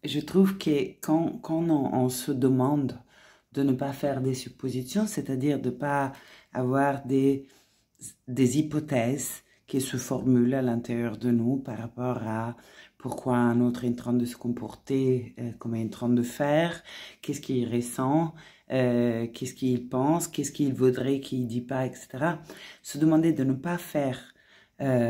Je trouve que quand on se demande de ne pas faire des suppositions, c'est-à-dire de ne pas avoir des hypothèses qui se formulent à l'intérieur de nous par rapport à pourquoi un autre est en train de se comporter comme il est en train de faire, qu'est-ce qu'il ressent, qu'est-ce qu'il pense, qu'est-ce qu'il voudrait qu'il ne dit pas, etc. Se demander de ne pas faire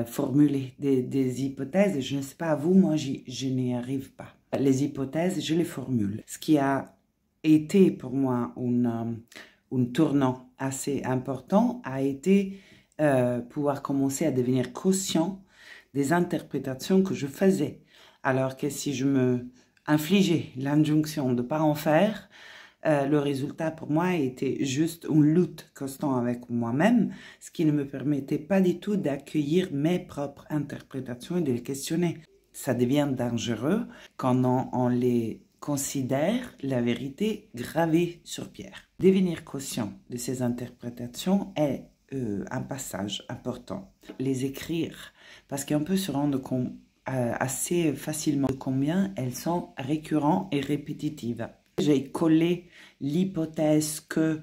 formuler des hypothèses, je ne sais pas à vous, moi je n'y arrive pas. Les hypothèses, je les formule. Ce qui a été pour moi un tournant assez important a été pouvoir commencer à devenir conscient des interprétations que je faisais. Alors que si je me infligeais l'injonction de ne pas en faire, le résultat pour moi était juste une lutte constante avec moi-même, ce qui ne me permettait pas du tout d'accueillir mes propres interprétations et de les questionner. Ça devient dangereux quand on les considère la vérité gravée sur pierre. Devenir conscient de ces interprétations est un passage important. Les écrire, parce qu'on peut se rendre compte assez facilement de combien elles sont récurrentes et répétitives. J'ai collé l'hypothèse que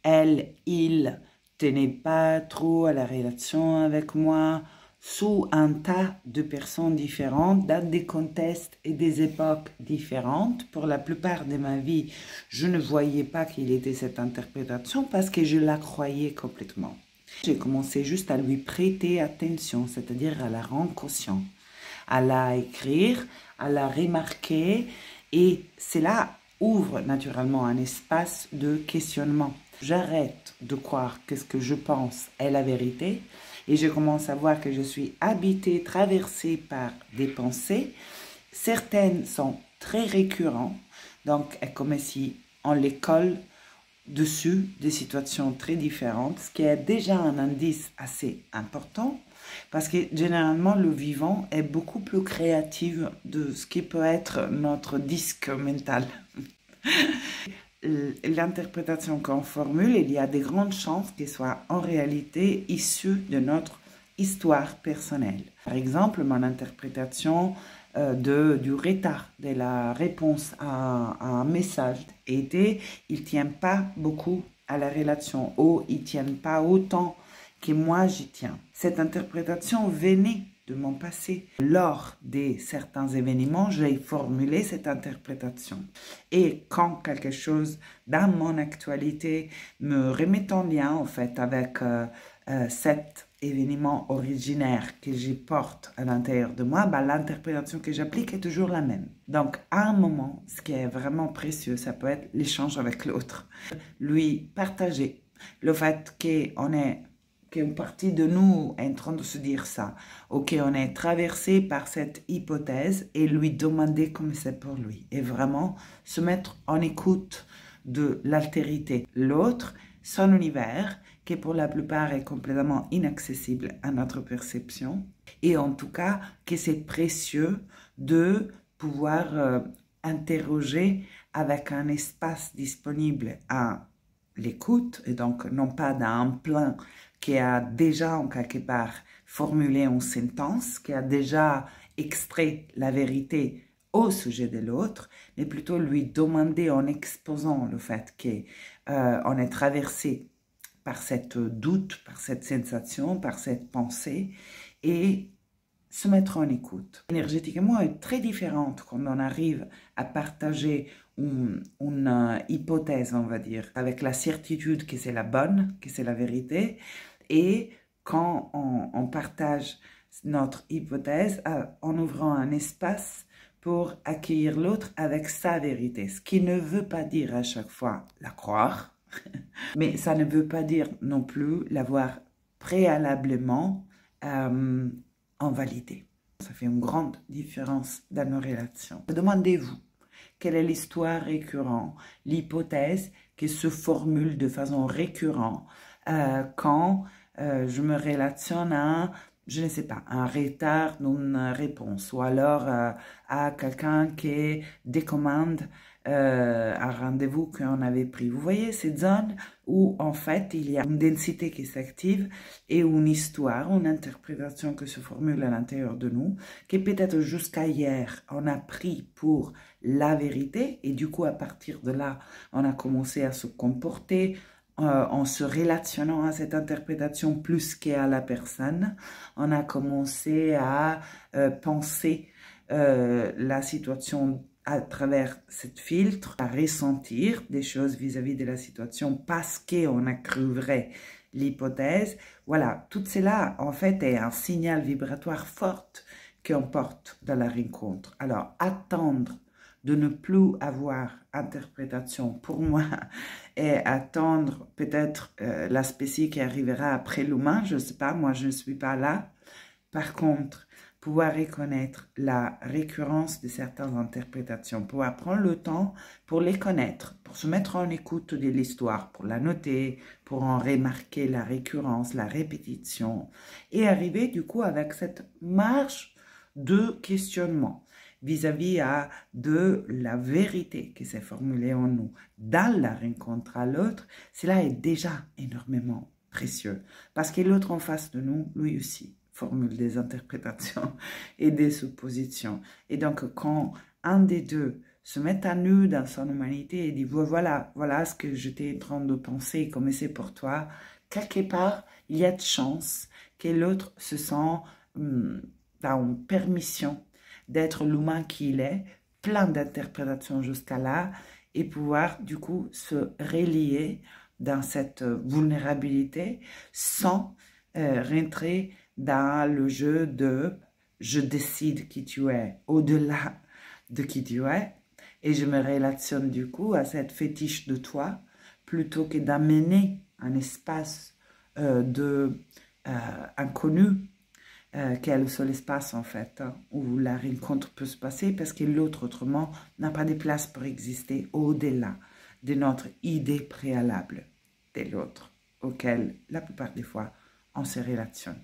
elle, il tenait pas trop à la relation avec moi sous un tas de personnes différentes, dans des contextes et des époques différentes. Pour la plupart de ma vie, je ne voyais pas qu'il était cette interprétation parce que je la croyais complètement. J'ai commencé juste à lui prêter attention, c'est-à-dire à la rendre consciente, à la écrire, à la remarquer, et cela ouvre naturellement un espace de questionnement. J'arrête de croire que ce que je pense est la vérité et je commence à voir que je suis habitée, traversée par des pensées. Certaines sont très récurrentes, donc comme si on les colle dessus des situations très différentes, ce qui est déjà un indice assez important parce que généralement le vivant est beaucoup plus créatif de ce qui peut être notre disque mental. L'interprétation qu'on formule, il y a de grandes chances qu'elle soit en réalité issue de notre histoire personnelle. Par exemple, mon interprétation du retard de la réponse à un message était « il ne tient pas beaucoup à la relation » ou « il ne tient pas autant que moi j'y tiens ». Cette interprétation venait de mon passé. Lors de certains événements, j'ai formulé cette interprétation. Et quand quelque chose dans mon actualité me remet en lien en fait avec cet événement originaire que je porte à l'intérieur de moi, ben, l'interprétation que j'applique est toujours la même. Donc à un moment, ce qui est vraiment précieux, ça peut être l'échange avec l'autre. Lui partager le fait qu'une partie de nous est en train de se dire ça, ou qu'on est traversé par cette hypothèse et lui demander comment c'est pour lui. Et vraiment se mettre en écoute de l'altérité. L'autre, son univers, qui pour la plupart est complètement inaccessible à notre perception. Et en tout cas, que c'est précieux de pouvoir interroger avec un espace disponible à l'écoute, et donc non pas dans un plan qui a déjà en quelque part formulé une sentence, qui a déjà extrait la vérité au sujet de l'autre, mais plutôt lui demander en exposant le fait qu'on est traversé par cette doute, par cette sensation, par cette pensée, et se mettre en écoute. Énergétiquement, elle est très différente quand on arrive à partager une hypothèse, on va dire, avec la certitude que c'est la bonne, que c'est la vérité, et quand on partage notre hypothèse en ouvrant un espace pour accueillir l'autre avec sa vérité, ce qui ne veut pas dire à chaque fois la croire, mais ça ne veut pas dire non plus l'avoir préalablement en valider. Ça fait une grande différence dans nos relations. Demandez-vous, quelle est l'histoire récurrente, l'hypothèse qui se formule de façon récurrente quand je me relationne à je ne sais pas, un retard d'une réponse ou alors à quelqu'un qui décommande un rendez-vous qu'on avait pris. Vous voyez cette zone où en fait il y a une densité qui s'active et une histoire, une interprétation qui se formule à l'intérieur de nous, qui peut-être jusqu'à hier on a pris pour la vérité et du coup à partir de là on a commencé à se comporter en se relationnant à cette interprétation plus qu'à la personne, on a commencé à penser la situation à travers cette filtre, à ressentir des choses vis-à-vis de la situation parce qu'on a cru vrai l'hypothèse. Voilà, tout cela en fait est un signal vibratoire fort qu'on porte dans la rencontre. Alors, attendre de ne plus avoir interprétation pour moi et attendre peut-être l'aspect qui arrivera après l'humain, je ne sais pas, moi je ne suis pas là. Par contre, pouvoir reconnaître la récurrence de certaines interprétations, pouvoir prendre le temps pour les connaître, pour se mettre en écoute de l'histoire, pour la noter, pour en remarquer la récurrence, la répétition, et arriver du coup avec cette marge de questionnement vis-à-vis de la vérité qui s'est formulée en nous dans la rencontre à l'autre, cela est déjà énormément précieux parce que l'autre en face de nous, lui aussi, formule des interprétations et des suppositions. Et donc, quand un des deux se met à nu dans son humanité et dit voilà ce que j'étais en train de penser, comme c'est pour toi, quelque part, il y a de chance que l'autre se sent dans une permission d'être l'humain qu'il est, plein d'interprétations jusqu'à là, et pouvoir du coup se relier dans cette vulnérabilité sans rentrer dans le jeu de je décide qui tu es, au-delà de qui tu es, et je me relationne du coup à cette fétiche de toi, plutôt que d'amener un espace inconnu, qui est le seul espace en fait, hein, où la rencontre peut se passer, parce que l'autre autrement n'a pas de place pour exister au-delà de notre idée préalable de l'autre, auquel la plupart des fois on se relationne.